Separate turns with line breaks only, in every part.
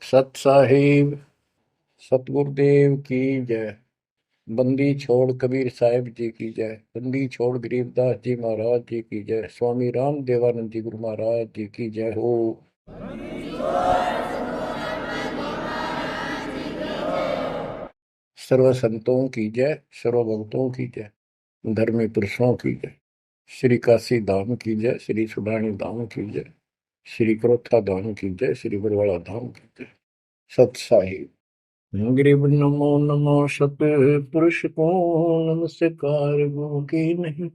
सत साहिब सतगुरुदेव की जय। बंदी छोड़ कबीर साहिब जी की जय। बंदी छोड़ गरीबदास जी महाराज जी की जय। स्वामी राम देवानंद जी गुरु महाराज जी की जय हो। सर्व संतों की जय, सर्व भक्तों की जय, धर्मी पुरुषों की जय। श्री काशी धाम की जय, श्री सुडानी धाम की जय, श्री क्रोथा धाम की जय, श्री बरवाड़ा धाम की जय। सत साहिब। गरीब नमो नमो सत पुरुष को नमस्कार गो की नहीं।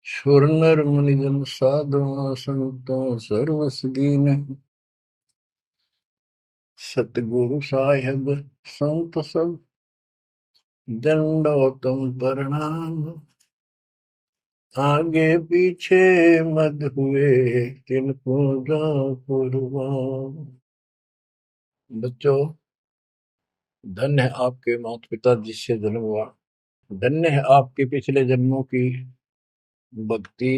सुर नर मुनि जन साधु संतों सर्वस दीन। सतगुरु साहिब संत सब दंडोतम प्रणाम। आगे पीछे मत हुए तिनको कुर्बान। बच्चों, धन्य है आपके माता पिता जिससे जन्म हुआ। धन्य है आपके पिछले जन्मों की भक्ति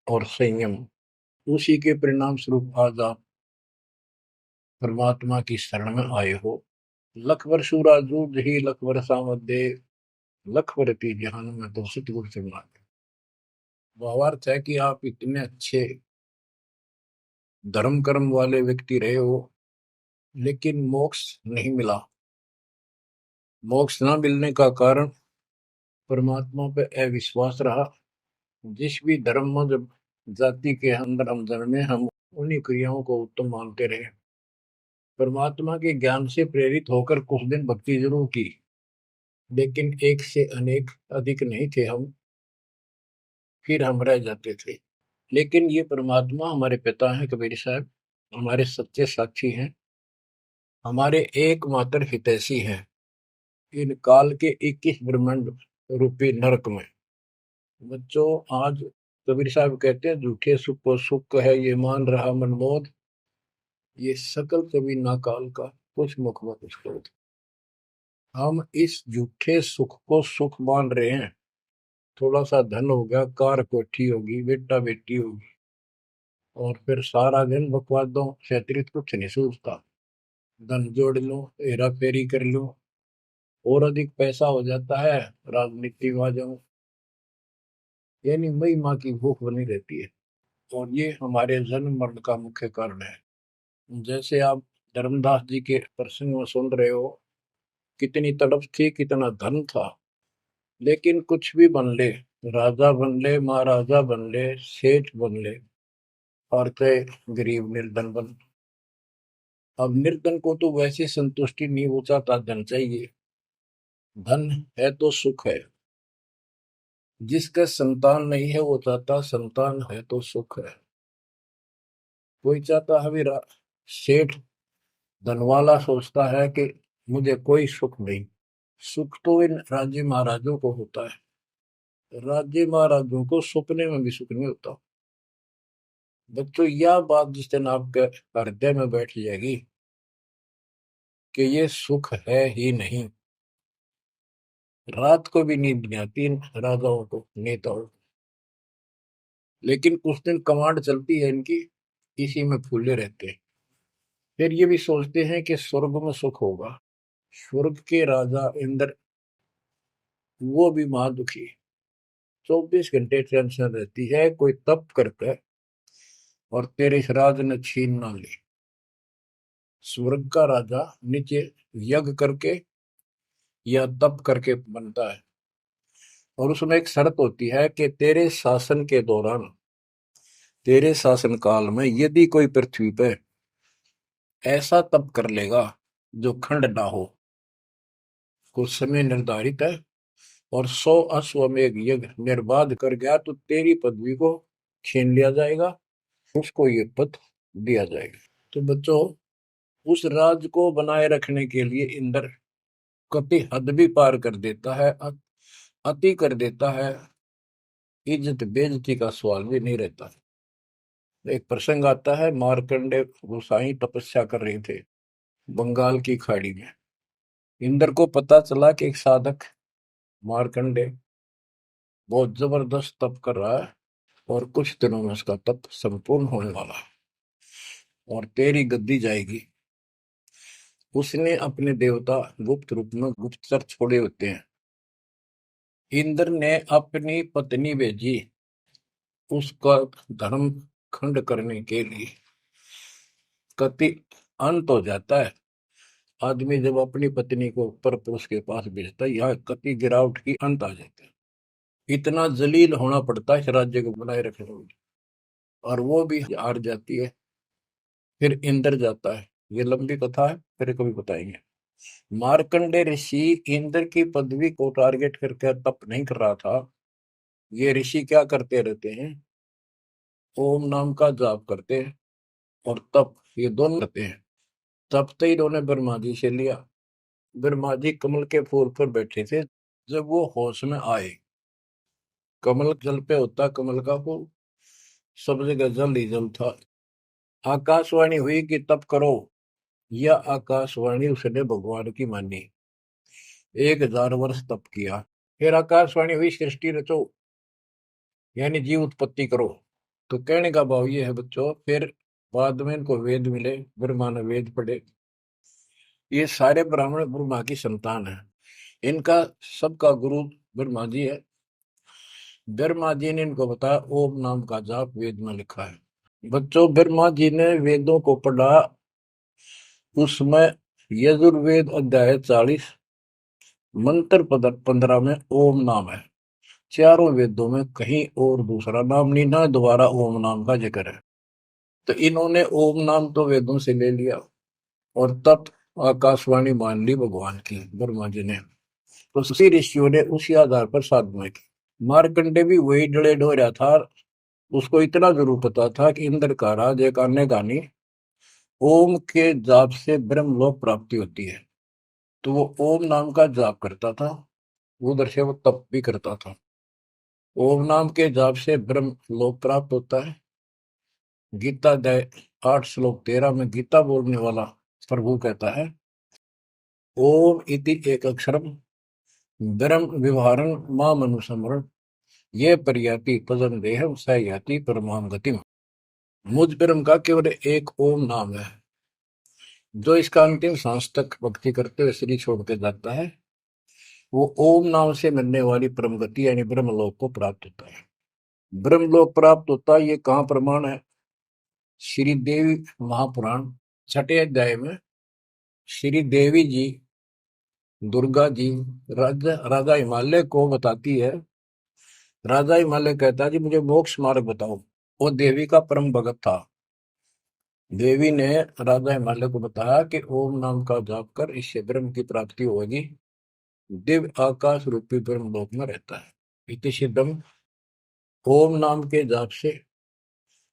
और संयम। उसी के परिणाम स्वरूप आज आप परमात्मा की शरण में आए हो। लख वर्षूरा जूझ ही लख वर्षा मध्य लख वर्ती जहान में तो सतगुरु से मांगे। भावार्थ है कि आप इतने अच्छे धर्म कर्म वाले व्यक्ति रहे हो, लेकिन मोक्ष नहीं मिला। मोक्ष न मिलने का कारण परमात्मा पे अविश्वास रहा। जिस भी धर्म में जब जाति के अंदर हम जन्मे, हम उन्हीं क्रियाओं को उत्तम मानते रहे। परमात्मा के ज्ञान से प्रेरित होकर कुछ दिन भक्ति जरूर की, लेकिन एक से अनेक अधिक नहीं थे हम, फिर हम रह जाते थे। लेकिन ये परमात्मा हमारे पिता हैं कबीर साहब, हमारे सच्चे साक्षी हैं, हमारे एकमात्र हितैषी हैं इन काल के 21 ब्रह्मांड रूपी नरक में। बच्चों, आज कबीर साहब कहते हैं झूठे सुख को सुख है ये मान रहा मनमोद, ये सकल कभी ना काल का कुछ मुख में कुछ क्रोध। हम इस झूठे सुख को सुख मान रहे हैं। थोड़ा सा धन हो गया, कार कोठी होगी, बेटा बेटी होगी, और फिर सारा दिन बकवादों से अतिरिक्त कुछ नहीं सूझता। धन जोड़ लो, हेरा फेरी कर लो, और अधिक पैसा हो जाता है, राजनीति में आ जाओ, यानी मई माँ की भूख बनी रहती है। और ये हमारे जन्म मरण का मुख्य कारण है। जैसे आप धर्मदास जी के प्रसंग में सुन रहे हो, कितनी तड़प थी, कितना धन था, लेकिन कुछ भी बन ले, राजा बन ले, महाराजा बन ले, सेठ बन ले, और चाहे गरीब निर्धन बन। अब निर्धन को तो वैसे संतुष्टि नहीं, वो चाहता धन चाहिए। धन है तो सुख है। जिसका संतान नहीं है वो चाहता संतान है तो सुख है। कोई चाहता है भी सेठ धनवाला सोचता है कि मुझे कोई सुख नहीं। सुख तो इन राज्य महाराजों को होता है। राज्य महाराजों को सपने में भी सुख नहीं होता। बच्चों, यह बात जिस दिन आपके हृदय में बैठ जाएगी कि ये सुख है ही नहीं, रात को भी नींद नहीं आती इन राजाओं को, नेताओं को। लेकिन कुछ दिन कमांड चलती है इनकी, इसी में फूले रहते हैं। फिर ये भी सोचते हैं कि स्वर्ग में सुख होगा। स्वर्ग के राजा इंद्र, वो भी महादुखी, 24 घंटे टेंशन रहती है, कोई तप करके और तेरे इस राज ने छीन ना ले। स्वर्ग का राजा नीचे यज्ञ करके या तप करके बनता है, और उसमें एक शर्त होती है कि तेरे शासन के दौरान, तेरे शासन काल में यदि कोई पृथ्वी पे ऐसा तप कर लेगा जो खंड ना हो, कुछ समय निर्धारित है, और 100 अश्वमेध यज्ञ निर्बाध कर गया, तो तेरी पदवी को छीन लिया जाएगा, उसको ये पद दिया जाएगा। तो बच्चों, उस राज को बनाए रखने के लिए इंद्र कति हद भी पार कर देता है, अति कर देता है, इज्जत बेइज्जती का सवाल भी नहीं रहता। एक प्रसंग आता है, मार्कंडे गोसाई तपस्या कर रहे थे बंगाल की खाड़ी में। इंद्र को पता चला कि एक साधक मार्कंडे बहुत जबरदस्त तप कर रहा है और कुछ दिनों में उसका तप संपूर्ण होने वाला है और तेरी गद्दी जाएगी। उसने अपने देवता गुप्त रूप में गुप्तचर छोड़े होते हैं। इंद्र ने अपनी पत्नी भेजी उसका धर्म खंड करने के लिए। कति अंत हो जाता है आदमी जब अपनी पत्नी को पर पुरुष के पास भेजता है, यहाँ कति गिरावट की अंत आ जाता है। इतना जलील होना पड़ता है इस राज्य को बनाए रखने में, और वो भी हार जाती है। फिर इंद्र जाता है। ये लंबी कथा है, फिर कभी बताएंगे। मार्कंडे ऋषि इंद्र की पदवी को टारगेट करके तप नहीं कर रहा था। ये ऋषि क्या करते रहते हैं, ओम नाम का जाप करते हैं और तप, ये दोनों करते हैं। तप तो इन्होंने ब्रह्मा जी से लिया। ब्रह्मा जी कमल के फूल पर बैठे थे। जब वो होश में आए, कमल जल पे होता कमल का फूल, सब जगह जल ही जल था। आकाशवाणी हुई कि तप करो। यह आकाशवाणी उसने भगवान की मानी। 1000 वर्ष तप किया। फिर आकाशवाणी हुई सृष्टि रचो, यानी जीव उत्पत्ति करो। तो कहने का भाव ये है बच्चों, फिर बाद में इनको वेद मिले, ब्रह्मा ने वेद पढ़े। ये सारे ब्राह्मण ब्रह्मा की संतान है। इनका सबका गुरु ब्रह्मा जी है। ब्रह्मा जी ने इनको बताया ओम नाम का जाप वेद में लिखा है। बच्चों, ब्रह्मा जी ने वेदों को पढ़ा। उसमें यजुर्वेद अध्याय 40 मंत्र 15 में ओम नाम है। चारों वेदों में कहीं और दूसरा नाम नहीं, ना दोबारा ओम नाम का जिक्र है। तो इन्होंने ओम नाम तो वेदों से ले लिया और तब आकाशवाणी मान ली भगवान की ब्रह्मा जी ने। तो उसी ऋषियों ने उसी आधार पर साधना की। मार्कंडे भी वही डले ढो रहा था। उसको इतना जरूर पता था कि इंद्र का राज एक अन्य गानी ओम के जाप से ब्रह्मलोक प्राप्ति होती है। तो वो ओम नाम का जाप करता था, उधर से वो तप भी करता था। ओम नाम के जाप से ब्रह्म लोक प्राप्त होता है। गीता अध्याय 8 श्लोक 13 में गीता बोलने वाला प्रभु कहता है, ओम इति एक अक्षरम ब्रह्म विवहारं माम अनुसमरण ये पर्याति पदम देहम स याति परमाम गतिम। मुझ ब्रह्म का केवल एक ओम नाम है, जो इसका अंतिम सांस तक भक्ति करते हुए शरीर छोड़ के जाता है, वो ओम नाम से मिलने वाली परम गति यानी ब्रह्मलोक को प्राप्त होता है। ब्रह्मलोक प्राप्त होता है, ये कहाँ प्रमाण है? श्री देवी महापुराण 6ठे अध्याय में श्री देवी जी दुर्गा जी राजा राजा हिमालय को बताती है। राजा हिमालय कहता है जी मुझे मोक्ष मार्ग बताओ। वो देवी का परम भगत था। देवी ने राजा हिमालय को बताया कि ओम नाम का जाप कर, इससे ब्रह्म की प्राप्ति होगी। दिव्य आकाश रूपी ब्रह्म लोक में रहता है। इति सिद्धम, ओम नाम के जाप से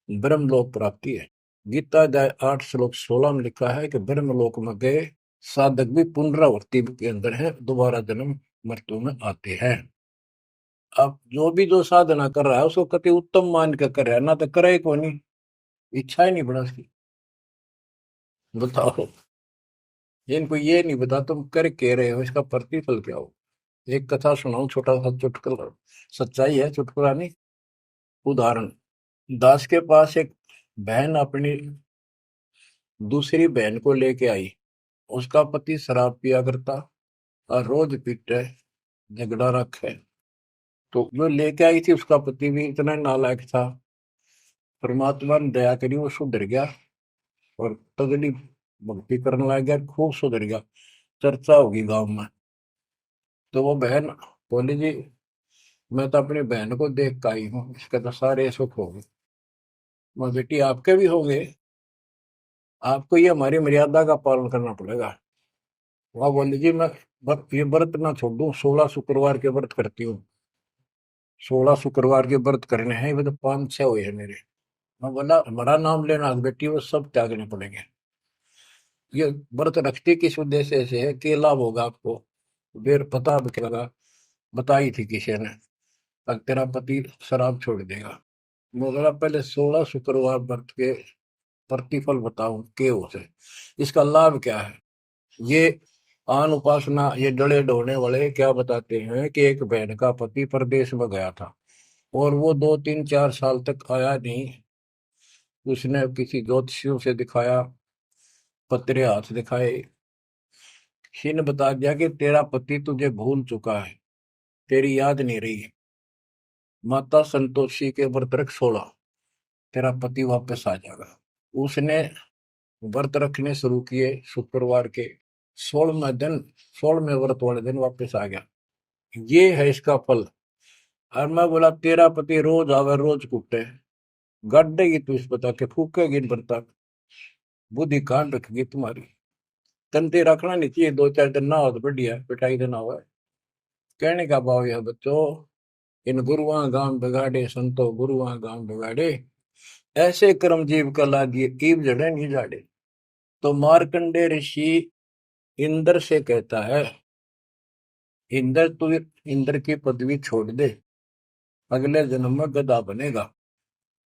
ब्रह्मलोक प्राप्ति है। गीता अध्याय 8 श्लोक 16 में लिखा है कि ब्रह्मलोक में गए साधक भी पुनरावृत्ति के अंदर है, दोबारा जन्म मृत्यु में आते हैं। अब जो साधना कर रहा है उसको कति उत्तम मान के कर रहा है, ना तो करे को नहीं, इच्छा ही नहीं बड़ा उसकी। बताओ, इनको ये नहीं बता तुम कर कह रहे हो, इसका प्रतिफल क्या हो। एक कथा सुनाऊं, छोटा सा चुटकुला, सच्चाई है, चुटकुला नहीं। उदाहरण, दास के पास एक बहन अपनी दूसरी बहन को लेके आई। उसका पति शराब पिया करता और रोज पीटे, झगड़ा रखे। तो जो लेके आई थी उसका पति भी इतना नालायक था। परमात्मा ने दया करी, वो सुधर गया और तगड़ी भक्ति करने लग गया, खूब सुधर गया, चर्चा होगी गांव में। तो वो बहन बोली जी मैं तो अपनी बहन को देख के आई हूँ, इसके तो सारे सुख हो गए। मैं बेटी आपके भी होंगे, आपको ये हमारी मर्यादा का पालन करना पड़ेगा। वह बोली जी मैं ये व्रत ना छोड़ दूं, 16 शुक्रवार के व्रत करती हूँ। 16 शुक्रवार के व्रत करने हैं, वो तो 5-6 हुए हैं मेरे। मैं बोला हमारा नाम लेना बेटी, वो सब त्यागने पड़ेंगे। ये व्रत रखती किस उद्देश्य से है, कि लाभ होगा आपको। फिर पता लगा, बताई थी किसी ने, अब तेरा पति शराब छोड़ देगा। मैं बोला पहले 16 शुक्रवार व्रत के प्रतिफल बताऊं के उसे, इसका लाभ क्या है। ये आन उपासना ये डले ढोने वाले क्या बताते हैं कि एक बहन का पति परदेश में गया था और वो 2 3 4 साल तक आया नहीं। उसने किसी ज्योतिषियों से दिखाया, पत्रे हाथ दिखाए, किसी ने बता दिया कि तेरा पति तुझे भूल चुका है, तेरी याद नहीं रही है। माता संतोषी के व्रत रख 16, तेरा पति वापस आ जाएगा। उसने व्रत रखने शुरू किए शुक्रवार के 16वें दिन, 16वें व्रत वाले दिन वापस आ गया। ये है इसका फल। और मैं बोला तेरा पति रोज आवे रोज कुटे, गड्ढेगी तू इस बता के फूकेगी इन बर्तन, बुद्धि कान रखेगी तुम्हारी। तंते रखना नहीं चाहिए, 2 4 दिन ना हो तो बढ़िया, पिटाई देना हुआ है। कहने का भाव यह बच्चों, इन गुरुआ गांव बिगाड़े संतो गुरुआ गांव बिगाड़े, ऐसे कर्म जीव का लागिए ईव जड़े नहीं जाड़े। तो मार्कंडे ऋषि इंद्र से कहता है, इंद्र तू इंद्र की पदवी छोड़ दे, अगले जन्म में गधा बनेगा।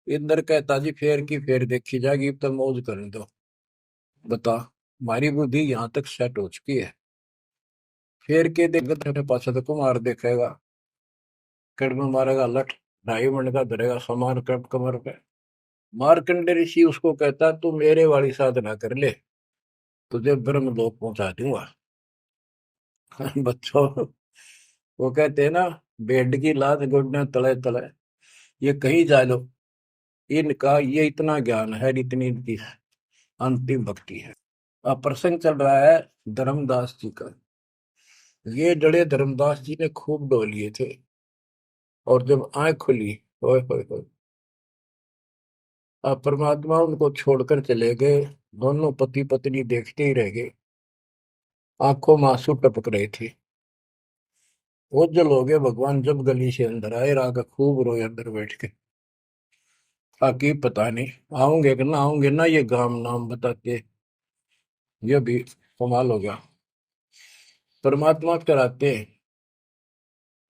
इंद्र कहता जी फेर की फेर देखी जाएगी, अब तो मौज करने दो। बता, हमारी बुद्धि यहाँ तक सेट हो चुकी है। फेर के देख तेरे पास तो कुमार देखेगा, कड़म मारेगा लठ, 2.5 मिनट का धरेगा सामान कमर पे। मार्कंडे ऋषि उसको कहता तू मेरे वाली साधना कर ले, तुझे ब्रह्म लोक पहुंचा दूंगा। बच्चों, वो कहते हैं ना, बेड की लात घुटने तले तले, ये कहीं जा लो, इनका ये इतना ज्ञान है, इतनी इनकी अंतिम भक्ति है। अब प्रसंग चल रहा है धर्मदास जी का। ये जड़े धर्मदास जी ने खूब डो लिए थे, और जब आंख खुली, ओए होए होए, अब परमात्मा उनको छोड़कर चले गए। दोनों पति पत्नी देखते ही रह गए, आंखों में आंसू टपक रहे थे। ओझल हो गए भगवान जब गली से अंदर आए, राग खूब रोए अंदर बैठ के। ताकि पता नहीं आऊंगे कि ना आऊंगे ना, ये गांव नाम बताते, ये भी कमाल हो गया। परमात्मा कराते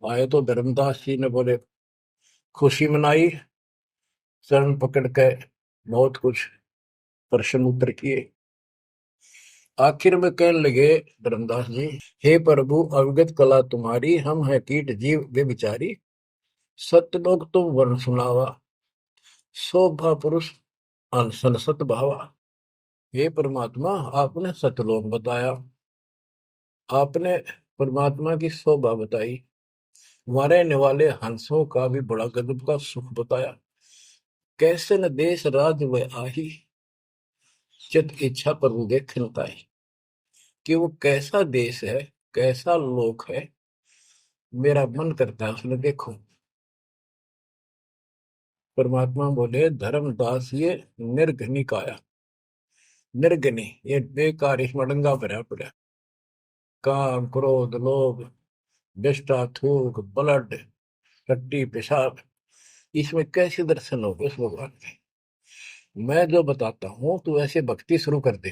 आए तो धर्मदास जी ने बोले खुशी मनाई, चरण पकड़ के बहुत कुछ प्रश्न उत्तर किए। आखिर में कहने लगे धर्मदास जी, हे प्रभु अवगत कला तुम्हारी, हम है कीट जीव वे बिचारी, सत्य लोग तुम वर्ण सुनावा, शोभा पुरुष अनसन सत भावा। हे परमात्मा आपने सतलोक बताया, आपने परमात्मा की शोभा बताई, रहने वाले हंसों का भी बड़ा गजब का सुख बताया। कैसे न देश राज व आही, चित इच्छा प्रभु देखन ताई। कि वो कैसा देश है, कैसा लोक है, मेरा मन करता है उसने देखो। परमात्मा बोले धर्मदास ये निर्घनी काया, निर्घनी ये बेकार, इसमें डंगा भरा पड़ा, काम क्रोध लोभ विष्टा थूक ब्लड टट्टी पेशाब, इसमें कैसे दर्शन होगे उस भगवान के। मैं जो बताता हूं तू ऐसे भक्ति शुरू कर दे,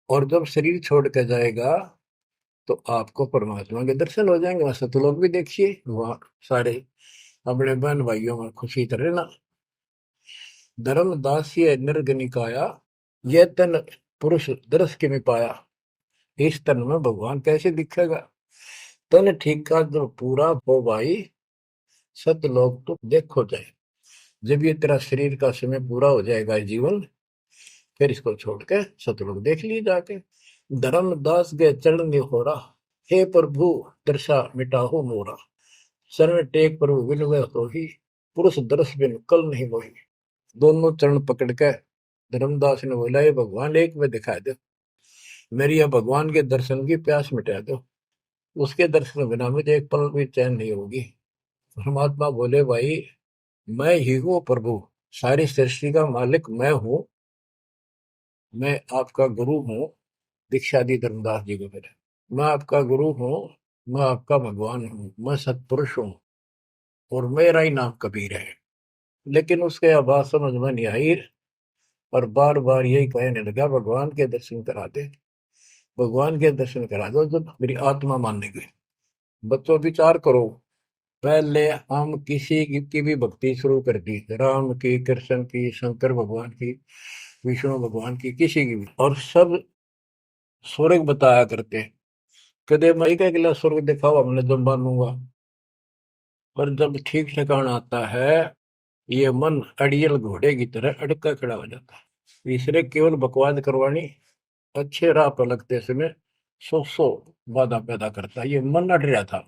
और जब शरीर छोड़ के जाएगा तो आपको परमात्मा के दर्शन हो जाएंगे। वहां सतलोक भी देखिए, वहां सारे अपने बहन भाइयों में खुशी करे ना। धर्मदास ये निर्गनिकाया, ये तन पुरुष दर्श के में पाया, इस तन में भगवान कैसे दिखेगा। तन ठीक का जो पूरा हो भाई, सतलोक तो देखो जाए। जब ये तेरा शरीर का समय पूरा हो जाएगा जीवन, फिर इसको छोड़ के सतलोक देख लिए जाके। धर्मदास के चरण हो रहा, हे प्रभु दर्शा मिटाहो मोरा, शरण टेक प्रभु विनय हो ही, पुरुष दर्श बिन कल नहीं मोही। दोनों चरण पकड़ के धर्मदास ने बोला, ये भगवान एक में दिखा दो, मेरी यह भगवान के दर्शन की प्यास मिटा दो, उसके दर्शन बिना मुझे एक पल भी चैन नहीं होगी। परमात्मा बोले भाई मैं ही हूँ प्रभु, सारी सृष्टि का मालिक मैं हूँ, मैं आपका गुरु हूँ। दीक्षा दी धर्मदास जी को मेरे, मैं आपका गुरु हूँ, मैं आपका भगवान हूँ, मैं सत्पुरुष हूँ, और मेरा ही नाम कबीर है। लेकिन उसके आवाज समझ में नहीं आई, और बार बार यही कहने लगा भगवान के दर्शन करा दे, भगवान के दर्शन करा दो। जब मेरी आत्मा मानने गई। बच्चों विचार करो, पहले हम किसी की भी भक्ति शुरू कर दी, राम की, कृष्ण की, शंकर भगवान की, विष्णु भगवान की, किसी की भी, और सब स्वर्ग बताया करते, कदे मैं एक अगला स्वर्ग दिखाओ, हमने जब मानूंगा। पर जब ठीक ठिकाना आता है, ये मन अड़ियल घोड़े की तरह अड़का खड़ा हो जाता है। तीसरे केवल बकवाद करवानी, अच्छे राह पर लगते समय सौ बाधा पैदा करता है। ये मन अड़ रहा था।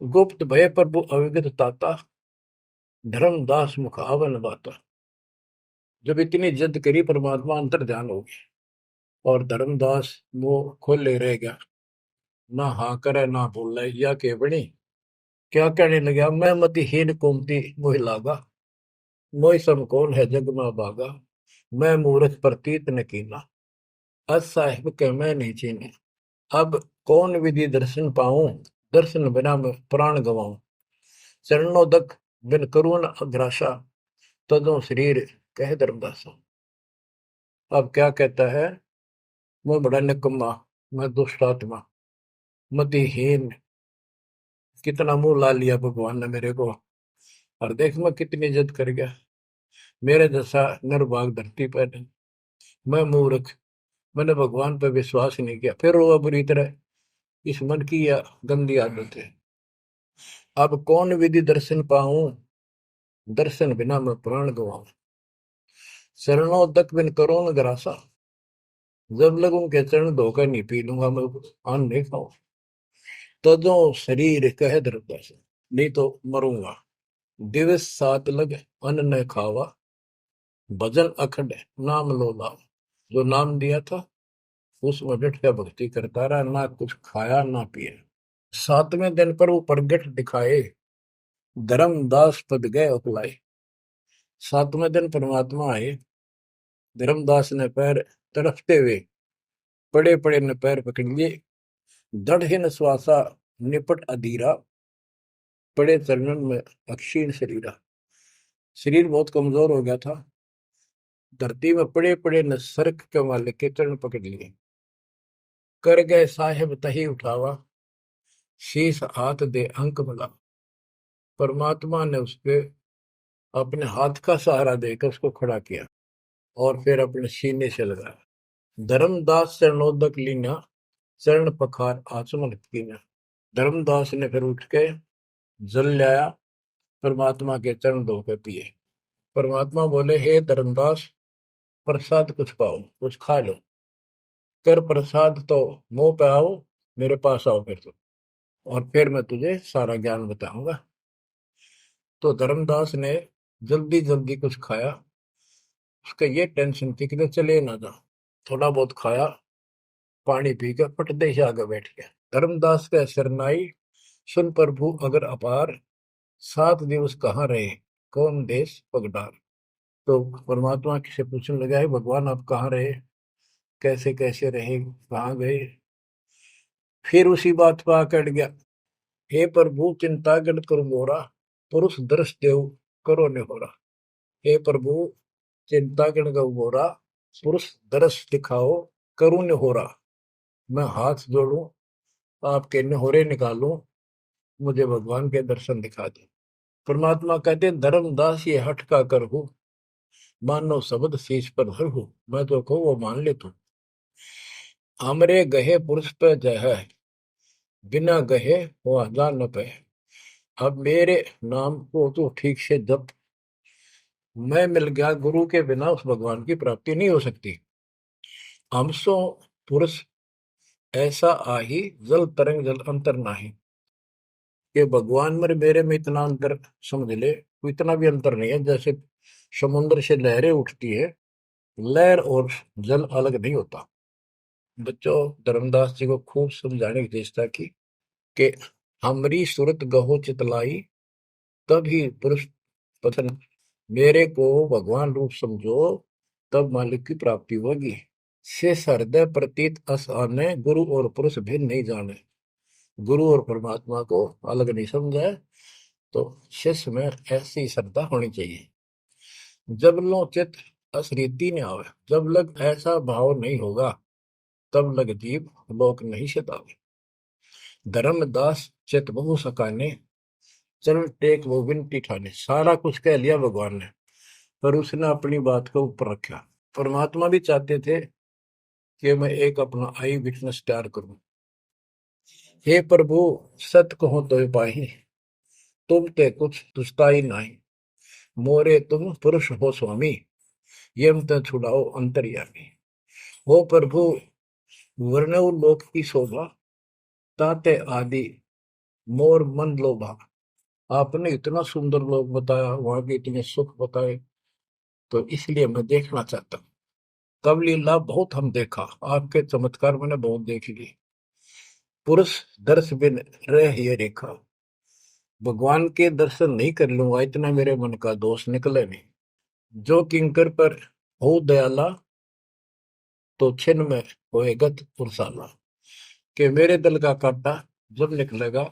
गुप्त भय प्रभु अविगत ताता, धर्मदास मुख आवन बाता। जब इतनी जिद करी, परमात्मा अंतर ध्यान हो गया और धर्मदास वो खोले रह गया। ना हाँ करे ना बोले, या के बनी क्या कहने लगा, मैं मतिहीन कुमती मोहि लागा, मोहि सम कौन है जग में भागा, मैं मूर्ख प्रतीत न कीना, अस साहिब के मैं नहीं चीने। अब कौन विधि दर्शन पाऊं, दर्शन बिना मैं प्राण गवाऊं, चरणोदक बिन करुण अग्रासा, तदो शरीर कह धर्मदासा। अब क्या कहता है, मैं बड़ा निकम्मा, मैं दुष्ट आत्मा, मतिहीन, कितना मुंह ला लिया भगवान ने मेरे को, और देख मैं कितनी इज्जत कर गया, मेरे जैसा निर्भाग धरती पर नहीं। मैं मूर्ख, मैंने भगवान पर विश्वास नहीं किया, फिर वो बुरी तरह। इस मन की यह गंदी आदत है। अब कौन विधि दर्शन पाऊं, दर्शन बिना मैं प्राण गवाऊं, चरणों तक बिन करो न ग्रासा। जब लगूं के चरण धोकर नहीं पी लूंगा मैं, अन्न नहीं खाऊं, तजो शरीर कह धरदास, नहीं तो मरूंगा। दिवस सात लग अन्न न खावा, भजन अखंड नाम लो लावा। जो नाम दिया था उसमें डट के भक्ति करता रहा, ना कुछ खाया ना पिया। सातवें दिन पर वो प्रगट दिखाए, धर्मदास पद गए उकलाए। सातवें दिन परमात्मा आए, धर्मदास ने पैर तड़फते हुए पड़े पड़े ने पैर पकड़ लिए, दृढ़ श्वासा निपट अधीरा, पड़े चरणन में अक्षीण शरीरा। शरीर बहुत कमजोर हो गया था, धरती में पड़े पड़े न सरक के वाले के चरण पकड़ लिए। कर गए साहेब तही उठावा, शीश हाथ दे अंक मिला। परमात्मा ने उसके अपने हाथ का सहारा देकर उसको खड़ा किया और फिर अपने सीने से लगाया। धर्मदास चरणोदक लीना, चरण पखार आचमन कीना। धर्मदास ने फिर उठ के जल लाया, परमात्मा के चरण धो के पिए। परमात्मा बोले, हे धर्मदास, प्रसाद कुछ पाओ, कुछ खा लो। कर प्रसाद तो मुंह पे आओ, मेरे पास आओ फिर तो, और फिर मैं तुझे सारा ज्ञान बताऊंगा। तो धर्मदास ने जल्दी जल्दी कुछ खाया। उसका ये टेंशन थी कि चले ना जा। थोड़ा बहुत खाया, पानी पी कर पटदे से आगे बैठ गया। धर्मदास का शरनाई सुन प्रभु अगर अपार, 7 दिवस कहाँ रहे, कौन देश पगडार। तो परमात्मा से पूछने लगा, है भगवान आप कहाँ रहे, कैसे कैसे रहे, कहाँ गए। फिर उसी बात पर आकर गया, हे प्रभु चिंता गण कर मोरा, पुरुष दर्श देव करो ने हो रहा। हे प्रभु चिंता गण गौ मोरा, पुरुष दर्श दिखाओ करूं ने हो रहा। मैं हाथ जोड़ूं, आपके नहोरे निकालूं, मुझे भगवान के दर्शन दिखा दे। परमात्मा कहते धर्मदास ये हट का कर हो, मानो शब्द शीश पर धर हो। मैं तो कहूँ वो मान ले तू। हमरे गहे पुरुष पे जय है, बिना गहे वो हजार न पे। अब मेरे नाम को तो ठीक से जप, मैं मिल गया गुरु के बिना उस भगवान की प्राप्ति नहीं हो सकती। हमसो पुरुष ऐसा आही, जल तरंग जल अंतर नाही। कि भगवान मेरे में इतना अंतर समझ ले, कोई इतना भी अंतर नहीं है। जैसे समुद्र से लहरें उठती है, लहर और जल अलग नहीं होता। बच्चों, धर्मदास जी को खूब समझाने की चेष्टा की कि हमरी सूरत गहो चितलाई, तभी पुरुष पतन। मेरे को भगवान रूप समझो, तब मालिक की प्राप्ति होगी। से हृदय प्रतीत अस आने, गुरु और पुरुष भिन्न नहीं जाने। गुरु और परमात्मा को अलग नहीं समझा है। तो शिष्य में ऐसी श्रद्धा होनी चाहिए। जब लो चित असरीति ने आवे, जब लग ऐसा भाव नहीं होगा, तब लग जीव लोक नहीं सतावे। धर्मदास चित बहु सकाने, चरण टेक वो विनती ठाने। सारा कुछ कह लिया भगवान ने, पर उसने अपनी बात को ऊपर रखा। परमात्मा भी चाहते थे कि मैं एक अपना आई विटनेस तैयार करूं। हे प्रभु, सत कहो तो पाही, तुम ते कुछ तुष्टाई नाही। मोरे तुम पुरुष हो स्वामी, यम ते छुड़ाओ अंतर्यामी। हो प्रभु, वर्णव लोक की शोभा, ताते आदि मोर मन लोभा। आपने इतना सुंदर लोक बताया, वहां के इतने सुख बताए, तो इसलिए मैं देखना चाहता हूँ। तब लीला बहुत हम देखा, आपके चमत्कार मैंने बहुत देख लिए। पुरुष दर्श बिन रह ये रेखा, भगवान के दर्शन नहीं कर लूंगा इतना मेरे मन का दोष निकले नहीं। जो किंकर पर हो दयाला, तो छिन में होएगा पुरसाला। कि मेरे दिल का कांटा जब निकलेगा,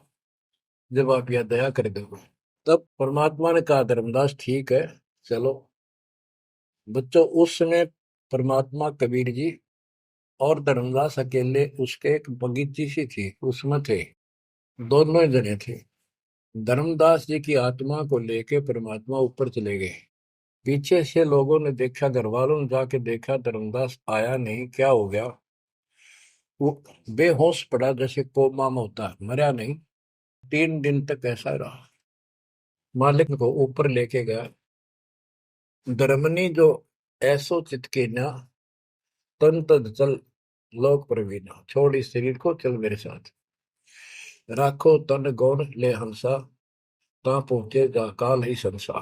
जब आप यह दया कर दोगे। तब परमात्मा ने कहा, धर्मदास ठीक है, चलो। बच्चों, उस समय परमात्मा कबीर जी और धर्मदास अकेले उसके एक बगीची सी थी, उसमें थे, दोनों ही जने थे। धर्मदास जी की आत्मा को लेके परमात्मा ऊपर चले गए। पीछे से लोगों ने देखा, घर वालों ने जाके देखा, धर्मदास आया नहीं, क्या हो गया। वो बेहोश पड़ा, जैसे कोमा में होता है, मरा नहीं। 3 दिन तक ऐसा रहा। मालिक को ऊपर लेके गया। धर्मनी जो ऐसो चित के ना, तन तद चल लोक प्रवीणा। छोड़ इस शरीर को, चल मेरे साथ। राखो तन गौण ले हंसा, ता पहुंचे जा काल ही संसा।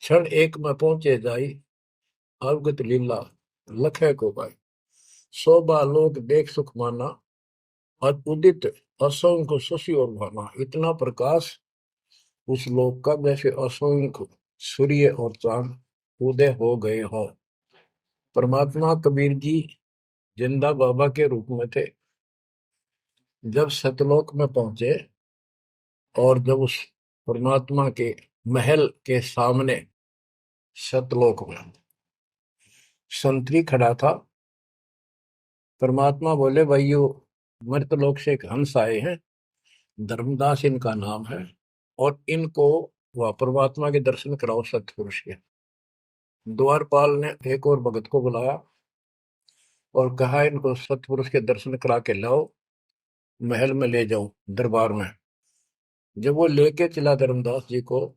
क्षण एक में पहुंचे जाई, अवगत लीला लखे को पाई। शोभा लोक देख सुख माना, और उदित असंख्य शशि और भाना। इतना प्रकाश उस लोक का, जैसे असंख्य सूर्य और चांद उदय हो गए हो। परमात्मा कबीर जी जिंदा बाबा के रूप में थे। जब सतलोक में पहुंचे, और जब उस परमात्मा के महल के सामने सतलोक में संतरी खड़ा था, परमात्मा बोले, भाइयों, मृतलोक से एक हंस आए हैं, धर्मदास इनका नाम है, और इनको वह परमात्मा के दर्शन कराओ सतपुरुष के। द्वारपाल ने एक और भगत को बुलाया और कहा, इनको सतपुरुष के दर्शन करा के लाओ, महल में ले जाओ, दरबार में। जब वो लेके चला धर्मदास जी को,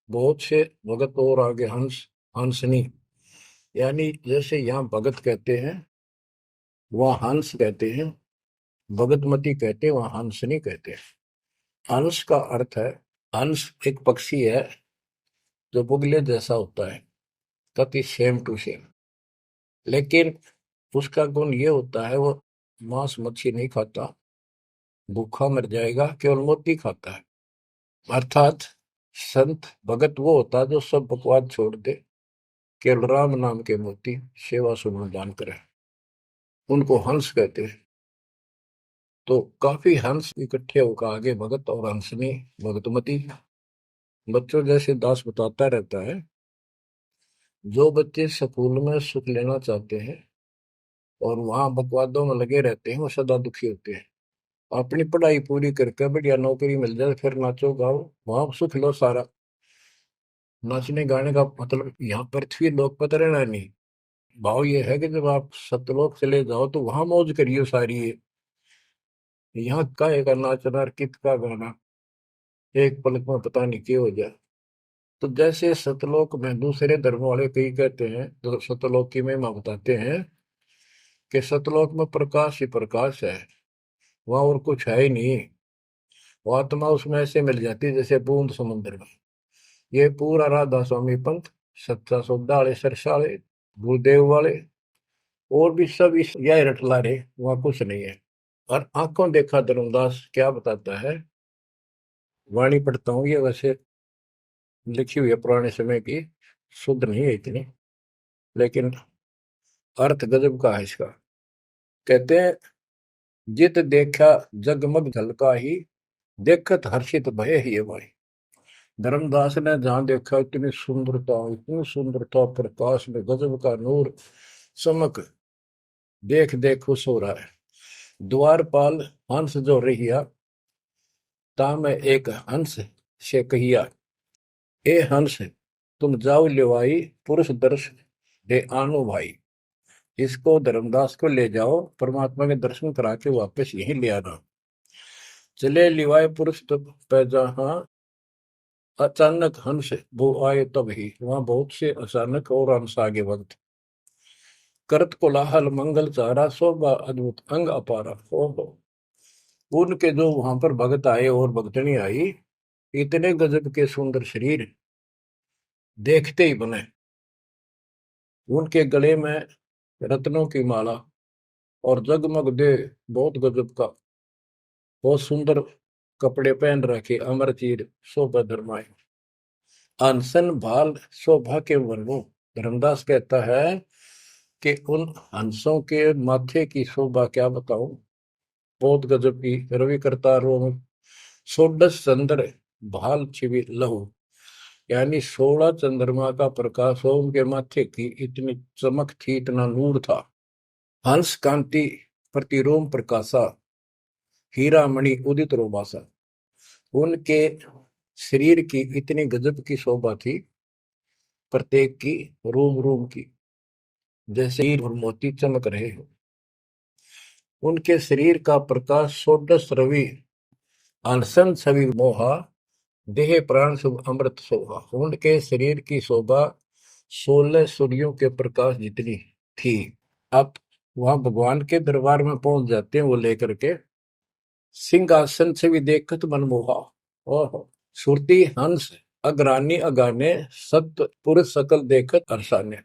बहुत से भगत और आगे हंस हंसनी, यानी जैसे यहाँ भगत कहते हैं वहाँ हंस कहते हैं, भगतमती कहते हैं, वहाँ हंसनी कहते हैं। हंस का अर्थ है, हंस एक पक्षी है जो बुगले जैसा होता है, कति सेम टू सेम। लेकिन उसका गुण ये होता है, वो मांस मच्छी नहीं खाता, भूखा मर जाएगा, केवल मोती खाता है। अर्थात संत भगत वो होता है जो सब बकवाद छोड़ दे, केवल राम नाम के मोती सेवा सुमन दान करे, उनको हंस कहते हैं। तो काफी हंस इकट्ठे होकर आगे भगत और हंसनी भगतमती। बच्चों, जैसे दास बताता रहता है, जो बच्चे स्कूल में सुख लेना चाहते हैं और वहां बकवादों में लगे रहते हैं, वो सदा दुखी होते हैं। अपनी पढ़ाई पूरी करके बढ़िया नौकरी मिल जाए, फिर नाचो गाओ, वहां सुख लो सारा। नाचने गाने का मतलब यहाँ पृथ्वी लोक पर रहना नहीं। भाव ये है कि जब आप सतलोक चले जाओ तो वहां मौज करियो सारी है। यहाँ काहे का नाचना और कित का गाना, एक पलक में पता नहीं क्या हो जाए। तो जैसे सतलोक में दूसरे धर्म वाले कई कहते हैं, तो सतलोक की महिमा बताते हैं कि सतलोक में प्रकाश ही प्रकाश है, वहां और कुछ है ही नहीं। वो आत्मा उसमें ऐसे मिल जाती है जैसे बूंद समुद्र में। ये पूरा राधा स्वामी पंथ, सच्चा सौदा वाले, सरसा वाले, गुरुदेव वाले, और भी सब इस यह रटला रहे, वहां कुछ नहीं है। और आंखों देखा धर्मदास क्या बताता है, वाणी पढ़ता हूँ, ये वैसे लिखी हुई है पुराने समय की, शुद्ध नहीं है इतनी, लेकिन अर्थ गजब का है इसका। कहते हैं, जित देखा जगमग झलका ही, देखत हर्षित भय ही भाई। धर्मदास ने जहां देखा, इतनी सुंदरता, प्रकाश में गजब का नूर, चमक, देख देख खुश हो रहा है। द्वारपाल हंस जो रहिया, ता में एक हंस से कहिया, ए हंस, तुम जाओ लेवाई, पुरुष दर्श दे आनो भाई। इसको धर्मदास को ले जाओ, परमात्मा के दर्शन करा के वापस यहीं ले आना। चले लिवाए पुरुष तब पैजहाँ, अचानक हंस वो आए तब ही। वहां बहुत से अचानक और हंस आगे वक्त। करत कोलाहल मंगल चारा, शोभा अद्भुत अंग अपारा। ओहो, उनके जो वहां पर भगत आए और भगतनी आई, इतने गजब के सुंदर शरीर देखते ही बने। उनके गले में रत्नों की माला और जगमग दे बहुत गजब का, बहुत सुंदर कपड़े पहन रखे, अमर चीर शोभा धर्माए। अनसन भाल शोभा के वर्णों। धर्मदास कहता है कि उन हंसों के माथे की शोभा क्या बताऊं, बहुत गजब की। रवि करतारों में षोडश चंद्र भाल छिवि लहू, यानी 16 चंद्रमा का प्रकाश हो उनके माथे की, इतनी चमक थी, इतना नूर था। हंस कांति प्रतिरोम प्रकाशा, हीरा मणि उदित रोमासा। उनके शरीर की इतनी गजब की शोभा थी, प्रत्येक की रोम रोम की जैसे हीर और मोती चमक रहे हो। उनके शरीर का प्रकाश षोडश रवि, अनसन छवि मोहा, देह प्राण शुभ अमृत शोभा। उनके शरीर की शोभा 16 सूर्यों के प्रकाश जितनी थी। आप वहां भगवान के दरबार में पहुंच जाते हैं वो लेकर के, सिंहासन से भी देखत मनमोहा। ओहो, सुरती हंस अग्रानी अगाने, सत पुरुष सकल देखत अरसाने।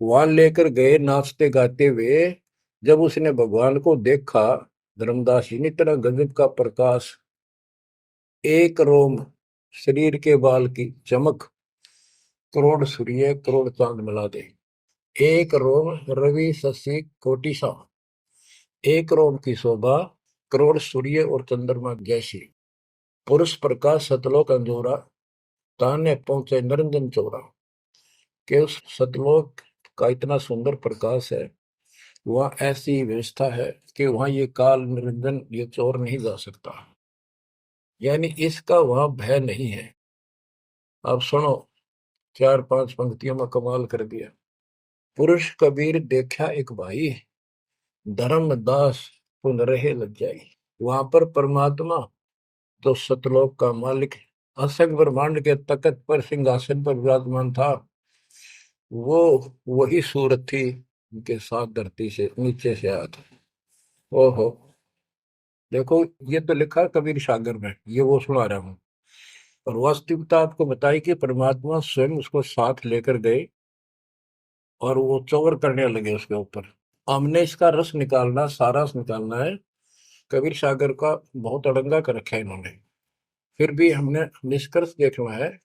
वहां लेकर गए नाचते गाते हुए। जब उसने भगवान को देखा, धर्मदास जी ने, तरह गजब का प्रकाश, एक रोम शरीर के बाल की चमक, करोड़ सूर्य करोड़ चांद मिला दे। एक रोम रवि शशि कोटि सा, एक रोम की शोभा करोड़ सूर्य और चंद्रमा जैसी। पुरुष प्रकाश सतलोक अंजोरा, ताने पहुंचे निरंजन चोरा। के उस सतलोक का इतना सुंदर प्रकाश है, वहां ऐसी व्यवस्था है कि वहां ये काल निरंजन, ये चोर नहीं जा सकता, यानी इसका वहां भय नहीं है। अब सुनो, 4-5 पंक्तियों में कमाल कर दिया। पुरुष कबीर देखा एक भाई, धर्मदास पुन रहे लज्जाई। वहां पर परमात्मा, तो सतलोक का मालिक, असंग ब्रह्मांड के तकत पर सिंहासन पर विराजमान था, वो वही सूरत थी उनके साथ धरती से नीचे से आया था। ओहो, देखो, ये तो लिखा है कबीर सागर में, ये वो सुना रहा हूँ। और वास्तविकता आपको बताई कि परमात्मा स्वयं उसको साथ लेकर गए और वो चौवर करने लगे उसके ऊपर। हमने इसका रस निकालना, सारा रस निकालना है। कबीर सागर का बहुत अड़ंगा कर रखा है इन्होंने, फिर भी हमने निष्कर्ष देखना है।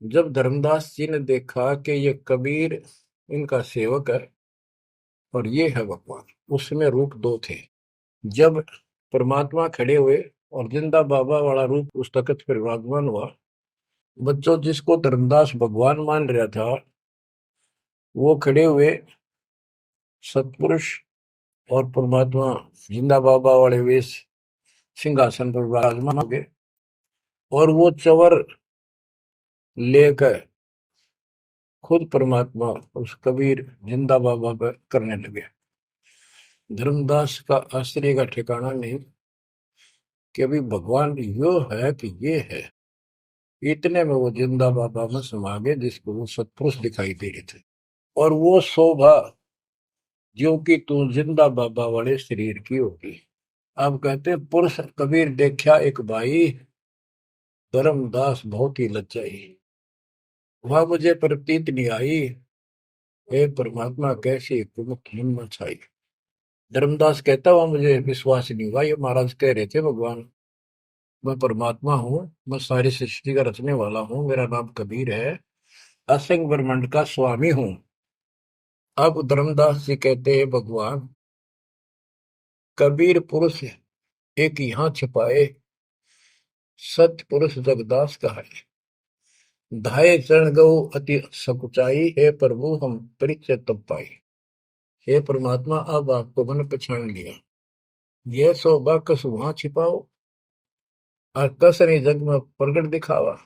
जब धर्मदास जी ने देखा कि ये कबीर इनका सेवक है और ये है भगवान, उसमें रूप दो थे। जब परमात्मा खड़े हुए और जिंदा बाबा वाला रूप उस तख्त पर विराजमान हुआ, बच्चों जिसको धर्मदास भगवान मान रहा था, वो खड़े हुए सतपुरुष, और परमात्मा जिंदा बाबा वाले वेश सिंहासन पर विराजमान हो गए, और वो चवर लेकर खुद परमात्मा उस कबीर जिंदा बाबा पर करने लगे। धर्मदास का आश्चर्य का ठिकाना नहीं कि अभी भगवान यो है कि ये है। इतने में वो जिंदा बाबा में समा गए, जिसको वो सतपुरुष दिखाई दे रहे थे। और वो शोभा जो कि तू जिंदा बाबा वाले शरीर की होगी। अब कहते पुरुष कबीर देखा एक भाई, धर्मदास बहुत ही लज्जाई। वह मुझे प्रतीत नहीं आई, हे परमात्मा कैसी प्रमुख हिम्मत छाई। धर्मदास कहता हुआ मुझे विश्वास नहीं हुआ, ये महाराज कह रहे थे भगवान, मैं परमात्मा हूँ, मैं सारी सृष्टि का रचने वाला हूँ, मेरा नाम कबीर है, असंग ब्रह्मांड का स्वामी हूँ। अब धर्मदास जी कहते हैं भगवान कबीर पुरुष एक यहाँ छिपाए, सत्य पुरुष जगदास का है। धाये चरण गौ अति सकुचाई, हे प्रभु हम परिचय तब पाई। हे परमात्मा, अब आपको मैंने पहचान लिया। यह शोभा कस वहां छिपाओ और कस नहीं जग में प्रगट दिखावा।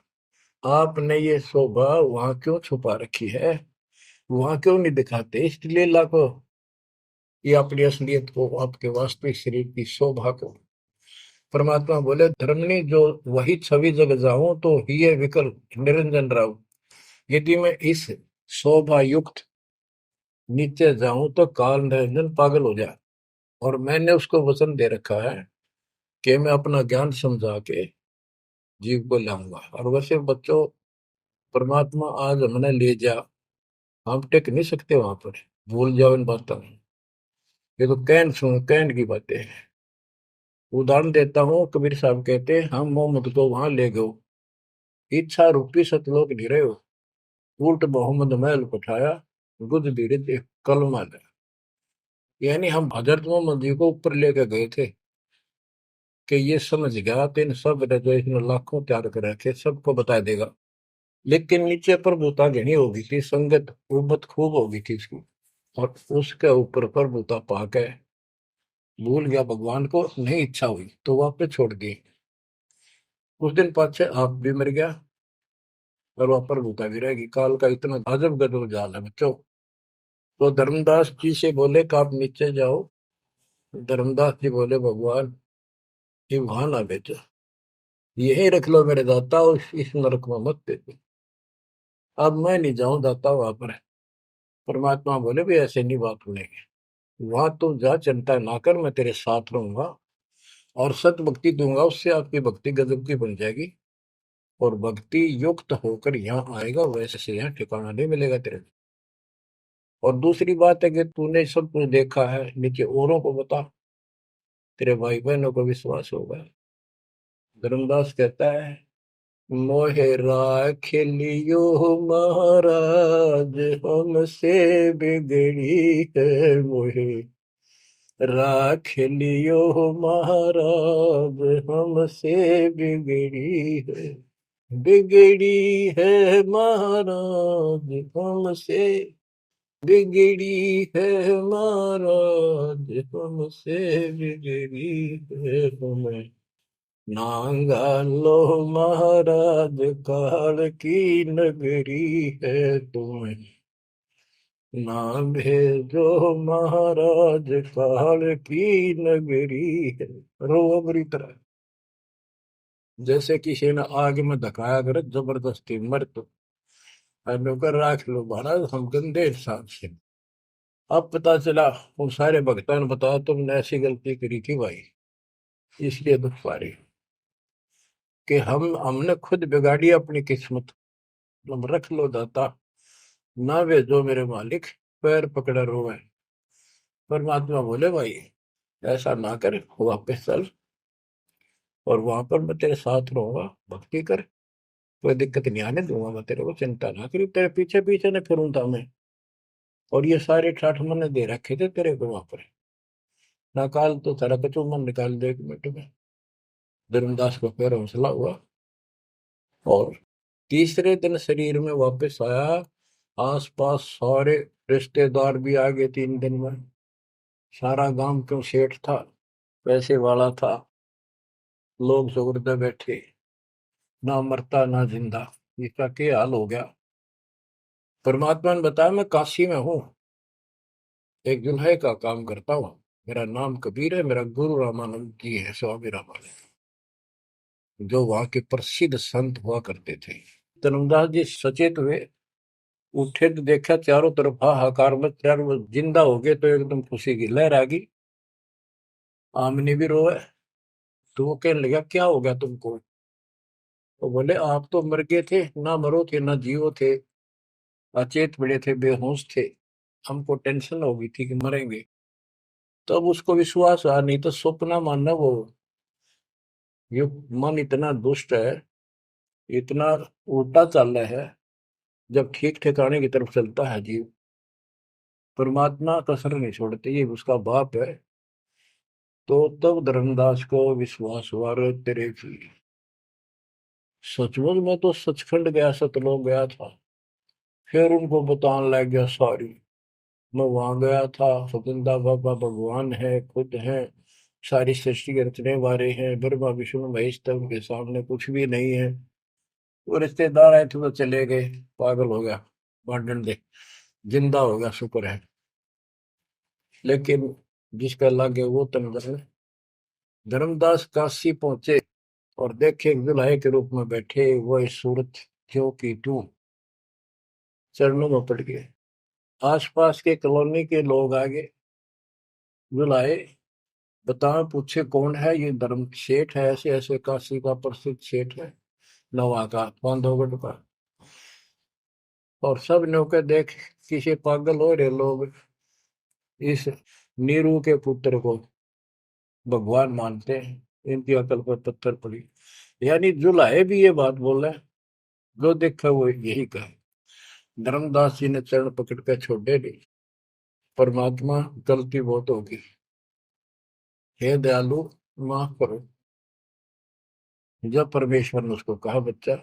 आपने ये शोभा वहां क्यों छुपा रखी है, वहां क्यों नहीं दिखाते? इसलिए लाखों ये अपनी असलियत को, आपके वास्तविक शरीर की शोभा को परमात्मा बोले धर्मनी जो वही छवि जग जाऊं तो ही विकल निरंजन राव। यदि मैं इस शोभा युक्त नीचे जाऊं तो काल निरंजन पागल हो जाए। और मैंने उसको वचन दे रखा है कि मैं अपना ज्ञान समझा के जीव को लाऊंगा। और वैसे बच्चों, परमात्मा आज हमने ले जा, हम टेक नहीं सकते वहां पर। भूल जाओ इन बातों में। ये तो कहन सुन कहन की बातें हैं। उदाहरण देता हूँ, कबीर साहब कहते हैं हम मोहम्मद को वहां ले गए, इच्छा रूपी सतलोक गिरे हो, उल्ट मोहम्मद महल पठाया, गुद बीरज कलमा ले। यानी हम हजरत मोहम्मद जी को ऊपर लेके गए थे कि ये समझ गया तो इन सब ने जो इसने लाखों तैयार कर रखे सबको बता देगा। लेकिन नीचे प्रभुता घनी हो गई थी, संगत उबत खूब हो गई थी इसकी। और उसके ऊपर प्रभुता पाके भूल गया भगवान को, नहीं इच्छा हुई तो वापस छोड़ दी। कुछ दिन पाछे आप भी मर गया और वहां प्रभुता भी रहेगी। काल का इतना अजब गजब जाल है बच्चों। तो धर्मदास जी से बोले कि आप नीचे जाओ। धर्मदास जी बोले भगवान ये वहां ना भेजो, यही रख लो मेरे दाता, और इस नरक में मत भेजो। अब मैं नहीं जाऊं दाता वहां पर। परमात्मा बोले भी ऐसे नहीं बात सुनेगी, वहां तुम जा, चिंता ना कर, मैं तेरे साथ रहूंगा और सत भक्ति दूंगा, उससे आपकी भक्ति गजब की बन जाएगी। और भक्ति युक्त होकर यहाँ आएगा, वैसे से यहाँ ठिकाना नहीं मिलेगा तेरे को। और दूसरी बात है कि तूने सब कुछ देखा है, नीचे औरों को बता, तेरे भाई बहनों को विश्वास होगा। धर्मदास कहता है मोहे राख लियो महाराज, हमसे बिगड़ी है मोहे राख लियो महाराज, हमसे बिगड़ी है। बिगड़ी है महाराज हमसे, बिगड़ी है महाराज हमसे, बिगड़ी है तुम्हें नांगा लो महाराज, काल की नगरी है तुम्हें ना भेजो महाराज, काल की नगरी है। रोबरी तरह जैसे किसी ने आग में धकाया करे जबरदस्ती मर तो कर राख लो महाराज, हम गंदे इंसान से। अब पता चला उन सारे भक्तों ने बताया तुमने ऐसी गलती करी थी भाई, इसलिए दुख पा रही कि हमने खुद बिगाड़ी अपनी किस्मत। तुम रख लो दाता, ना भेजो मेरे मालिक, पैर पकड़ा रोए। परमात्मा बोले भाई ऐसा ना कर, वापस चल और वहां पर मैं तेरे साथ रहूंगा, भक्ति कर, कोई दिक्कत नहीं आने दूंगा मैं तेरे को, चिंता ना करी, तेरे पीछे पीछे न फिरूं था मैं। और ये सारे ठाठ मैंने दे रखे थे तेरे को वहां पर, ना काल तो सारा कचू मन निकाल दे 1 मिनट में। धर्मदास को फिर हौसला हुआ और तीसरे दिन शरीर में वापस आया। आसपास सारे रिश्तेदार भी आ गए 3 दिन में। सारा गांव क्यों सेठ था, पैसे वाला था, लोग सुगरदे बैठे, ना मरता ना जिंदा, इसका क्या हाल हो गया। परमात्मा ने बताया मैं काशी में हूँ, एक जुल्हे का काम करता हूँ, मेरा नाम कबीर है, मेरा गुरु रामानंद जी है, स्वामी रामानंद, जो वहां के प्रसिद्ध संत हुआ करते थे। धर्मदास जी सचेत हुए, उठे तो देखा चारों तरफ हाहाकार मच, चारों जिंदा हो गए तो एकदम खुशी की लहर आ गई। आमने भी रोए तो वो कहने लगा क्या हो गया तुमको। तो बोले आप तो मर गए थे, ना मरो थे ना जियो थे, अचेत पड़े थे, बेहोश थे, हमको टेंशन हो गई थी कि मरेंगे। तब उसको विश्वास हुआ, नहीं तो सपना मानना वो, ये मन इतना दुष्ट है, इतना उल्टा चल रहा है, जब ठीक ठिकाने की तरफ चलता है जीव, परमात्मा कसर नहीं छोड़ते, ये उसका बाप है। तो तब धर्मदास को विश्वास हुआ रे तेरे की, सचमुच में तो सचखंड गया, सतलोक गया था। फिर उनको बताने लग गया सारी, मैं वहां गया था, सतंदा बाबा भगवान है, खुद है, सारी सृष्टि के रचने वाले हैं, ब्रह्मा विष्णु महेश, तब उनके सामने कुछ भी नहीं है। वो रिश्तेदार आए थे तो चले गए, पागल हो गया, बांटन दे, जिंदा हो गया शुक्र है। लेकिन जिसका लागे वो तन जाने, धर्मदास काशी पहुंचे और देखे दुल्हे के रूप में बैठे वह सूरत जो की तू चरणों में पड़ गए। आसपास के कॉलोनी के लोग आगे बुलाए, बताओ पूछे कौन है ये? धर्म सेठ है, ऐसे ऐसे काशी का प्रसिद्ध सेठ है, नवा का बांधवगढ़ का। और सब नौके देख किसी पागल हो रहे लोग इस नीरू के पुत्र को भगवान मानते हैं, इनकी अकल पर पत्थर पड़ी। यानी जुलाहे भी ये बात बोले, जो देखा वो यही कहे। धर्मदास जी ने चरण पकड़ कर छोड़े नहीं, परमात्मा गलती बहुत होगी, हे दयालु माफ करो। जब परमेश्वर ने उसको कहा, बच्चा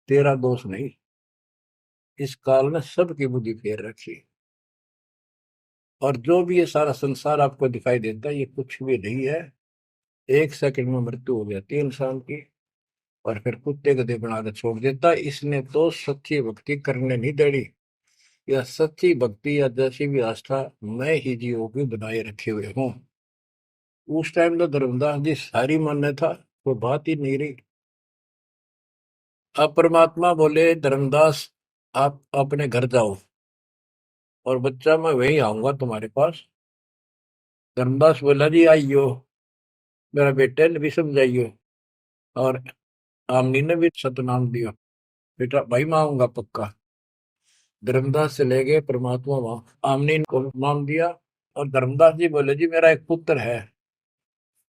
तेरा दोष नहीं, इस काल ने सबकी बुद्धि फेर रखी, और जो भी ये सारा संसार आपको दिखाई देता है ये कुछ भी नहीं है। एक सेकंड में मृत्यु हो जाती है इंसान की, और फिर कुत्ते गधे बनाकर छोड़ देता है। इसने तो सच्ची भक्ति करने नहीं देनी, या सच्ची भक्ति या जैसी भी आस्था मैं ही जीवों की बनाए रखे हुए हूँ। उस टाइम तो धर्मदास जी सारी मान्य था, वो बात ही नहीं रही। अब परमात्मा बोले, धर्मदास आप अपने घर जाओ, और बच्चा मैं वही आऊंगा तुम्हारे पास। धर्मदास बोला, जी आइयो, मेरा बेटे ने भी समझाइयो, और आमनी ने भी सतनाम दियो, बेटा भाई मैं आऊंगा पक्का। धर्मदास चले गए, परमात्मा वहां आमनी को नाम दिया। और धर्मदास जी बोले, जी मेरा एक पुत्र है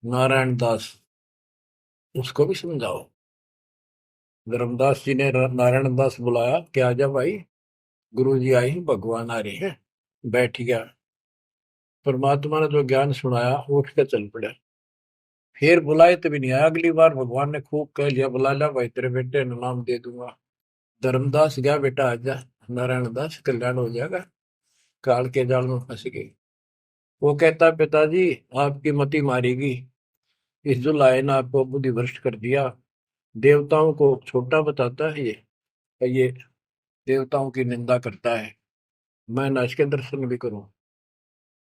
नारायण दास, उसको भी समझाओ। धर्मदास जी ने नारायण दास बुलाया कि आजा भाई, गुरु जी आई, भगवान आ रहे हैं। बैठ गया। परमात्मा ने जो ज्ञान सुनाया उठ के चल पड़ा। फिर बुलाए तभी नहीं आया। अगली बार भगवान ने खूब कह लिया, बुला लिया भाई, तेरे बेटे ने नाम दे दूंगा। धर्मदास गया, बेटा आजा, नारायण दास कल्याण हो जाएगा। काल के जाल में फंस गई। वो कहता, पिताजी आपकी मति मारेगी, इस जुलाए ने आपको बुद्धि भ्रष्ट कर दिया। देवताओं को छोटा बताता है ये देवताओं की निंदा करता है, मैं न इसके दर्शन भी करूं।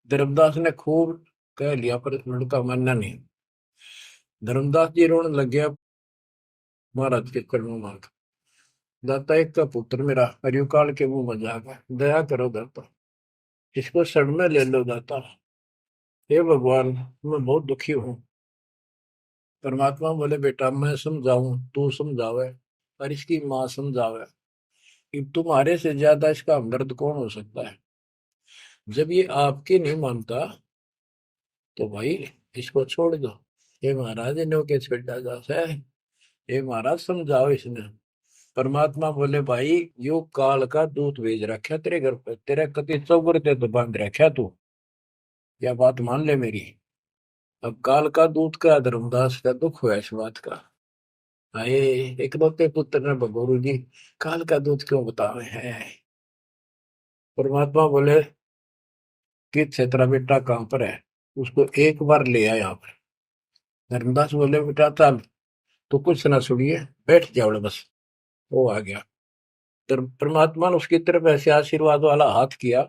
धर्मदास ने खूब कह लिया, पर लड़का मानना नहीं। धर्मदास जी रोने लग गया महाराज के चरणों में। दाता एक का पुत्र मेरा हरियुकाल के मुंह में जाकर, दया करो दाता, इसको शरण में ले लो दाता। हे भगवान मैं बहुत दुखी हूँ। परमात्मा बोले, बेटा मैं समझाऊं तू समझावे, और इसकी माँ समझावे, कि तुम्हारे से ज्यादा इसका हमदर्द कौन हो सकता है। जब ये आपकी नहीं मानता तो भाई इसको छोड़ दो। हे महाराज इन्हों के छेड़ा जाता है, हे महाराज समझाओ इसने। परमात्मा बोले, भाई यो काल का दूत भेज रखा तेरे घर पे, तेरे कति चौगर ते तो बांध रखा तू, या बात मान ले मेरी। अब काल का दूत का धर्मदास का दुख हुआ इस बात का। आए एक लौते पुत्र ने भगोरू जी काल का दूत क्यों बता रहे हैं। परमात्मा बोले कि तेरा बेटा कहां पर है, उसको एक बार ले आया यहाँ पर। धर्मदास बोले, बेटा चल तो कुछ ना सुनिए, बैठ जाओ बस। वो आ गया। परमात्मा ने उसकी तरफ ऐसे आशीर्वाद वाला हाथ किया,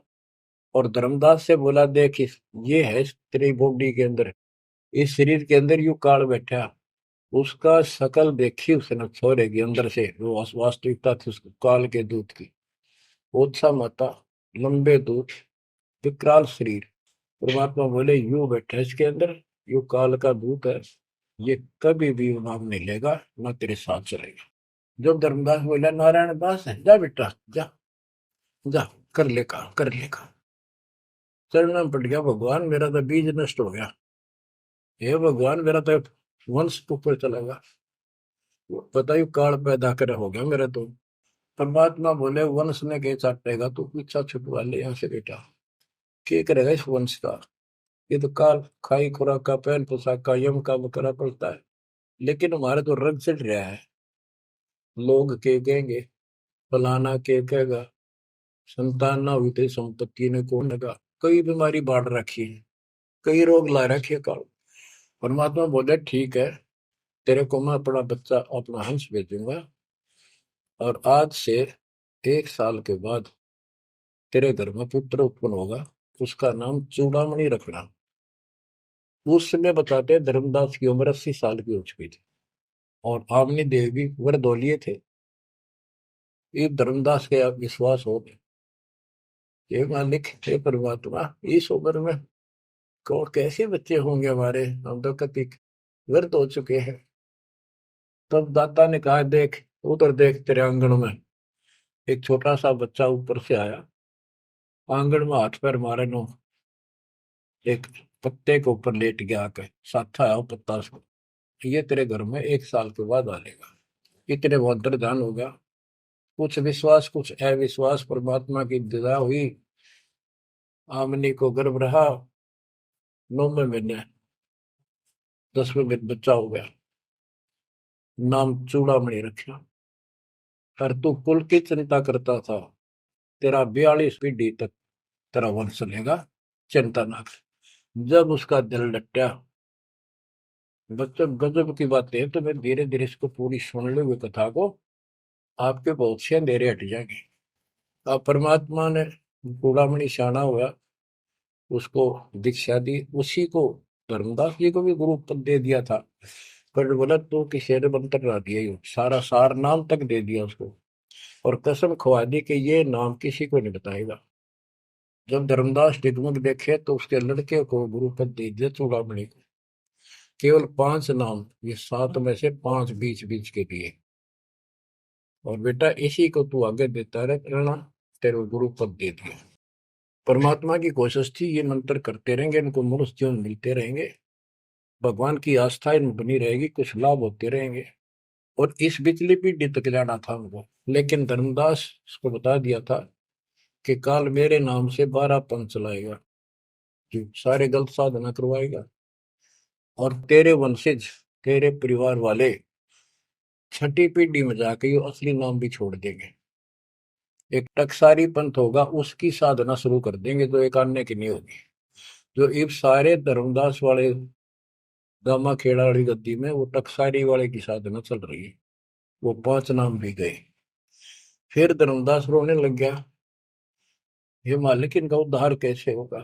और धर्मदास से बोला, देख ये है तेरी बॉडी के अंदर, इस शरीर के अंदर यू काल बैठा। उसका शकल देखी उसने छोरे के अंदर से, वो वास्तविकता थी उसको काल के दूत की। ओछा माता, लंबे दूत, विकराल शरीर। परमात्मा बोले, यू बैठा इसके अंदर, यू काल का दूत है, ये कभी भी नाम नहीं लेगा, ना तेरे साथ चलेगा। जब धर्मदास बोला, नारायण दास है, जा बेटा जा, जा कर ले काम, कर ले काम। चरणों में पड़ गया, भगवान मेरा तो बीज नष्ट हो गया, हे भगवान मेरा तो वंश ऊपर चला गया, बताइए काल पैदा कर हो गया मेरा तो। परमात्मा बोले, वंश ने के चाटेगा, तू पीछा छुटवा ले यहाँ से बेटा, क्या करेगा इस वंश का। ये तो काल खाई खुराक का, पहन पोशाक का, यम का बकरा पड़ता है। लेकिन हमारे तो रंग चढ़ रहा है, लोग के कहेंगे, फलाना के कहेगा, संतान ना हुई थी, संपत्ति ने कौन लगा, कई बीमारी बांट रखी है, कई रोग ला रखे है काल। परमात्मा बोले, ठीक है, तेरे को मैं अपना बच्चा, अपना हंस भेजूंगा, और आज से 1 साल के बाद तेरे घर में पुत्र उत्पन्न होगा, उसका नाम चूड़ामणि रखना। उस समय बताते हैं धर्मदास की उम्र 80 साल की हो चुकी थी और आमनी देव भी वरदौलिये थे। ये धर्मदास के अब विश्वास हो गया, ये मालिक हे परमात्मा, इस उम्र में कौन कैसे बच्चे होंगे हमारे, हम तो कभी व्यर्थ हो चुके हैं। तब दाता ने कहा, देख उधर देख, तेरे आंगन में एक छोटा सा बच्चा ऊपर से आया, आंगन में हाथ पैर मारे नो, एक पत्ते के ऊपर लेट गया आके, साथा आया वो पत्ता से, ये तेरे घर में 1 साल के बाद आ लेगा। इतने वो अंतर्धान हो गया, कुछ विश्वास कुछ अविश्वास, परमात्मा की दया हुई, आमनी को गर्भ रहा, 9वें महीने 10वें दिन बच्चा हो गया, नाम चूड़ामणि रखा। और तू कुल की चिंता करता था, तेरा 42 पीढ़ी तक तेरा वंश चलेगा, चिंता ना कर। जब उसका दिल लट्टा, बच्चों गजब की बात है, तो मैं धीरे धीरे इसको पूरी सुन ले हुए कथा को, आपके बहुत से अंधेरे हट जाएंगे। अब परमात्मा ने चूड़ामणि शाना हुआ, उसको दीक्षा दी, उसी को धर्मदास जी को भी गुरु पद दे दिया था। पर बोला तो किसी ने मंत्र ला दिया, ही सारा सार नाम तक दे दिया उसको, और कसम खवा दी कि ये नाम किसी को नहीं बताएगा। जब धर्मदास डिगमग देखे तो उसके लड़के को गुरु पद दे दिया चूड़ामणि को, केवल 5 नाम, ये 7 में से 5 बीच बीच के दिए, और बेटा इसी को तू आगे देता रहना, तेरे को गुरु पद दे दिया। परमात्मा की कोशिश थी, ये मंत्र करते रहेंगे, इनको मनुष्य जीवन मिलते रहेंगे, भगवान की आस्था इनमें बनी रहेगी, कुछ लाभ होते रहेंगे, और इस बिजली पीढ़ी तक जाना था उनको। लेकिन धर्मदास को बता दिया था कि काल मेरे नाम से 12 पंथ चलाएगा, जो सारे गलत साधना करवाएगा, और तेरे वंशज, तेरे परिवार वाले 6ठी पीढ़ी में जाके ये असली नाम भी छोड़ देंगे। एक टकसारी पंथ होगा, उसकी साधना शुरू कर देंगे, जो एक अन्य की नहीं होगी। जो इब सारे धर्मदास वाले दामा खेड़ा वाली गद्दी में वो टकसारी वाले की साधना चल रही है, वो 5 नाम भी गए। फिर धर्मदास रोने लग गया, ये मालिक इनका उद्धार कैसे होगा।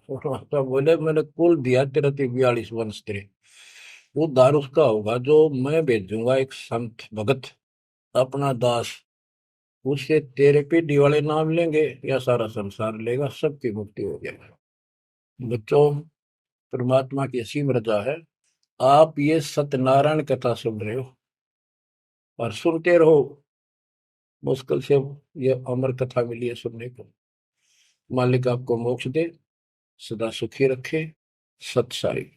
तो बोले, मैंने कुल दिया तेरा 42 वंश, तेरे उद्धार उसका होगा जो मैं भेजूंगा, एक संत भगत अपना दास, उससे तेरे पीढ़ी वाले नाम लेंगे या सारा संसार लेगा, सबकी मुक्ति हो जाएगी। बच्चों, परमात्मा की असीम रजा है, आप ये सत्यनारायण कथा सुन रहे हो और सुनते रहो, मुश्किल से ये अमर कथा मिली है सुनने को। मालिक आपको मोक्ष दे, सदा सुखी रखे। सत साई।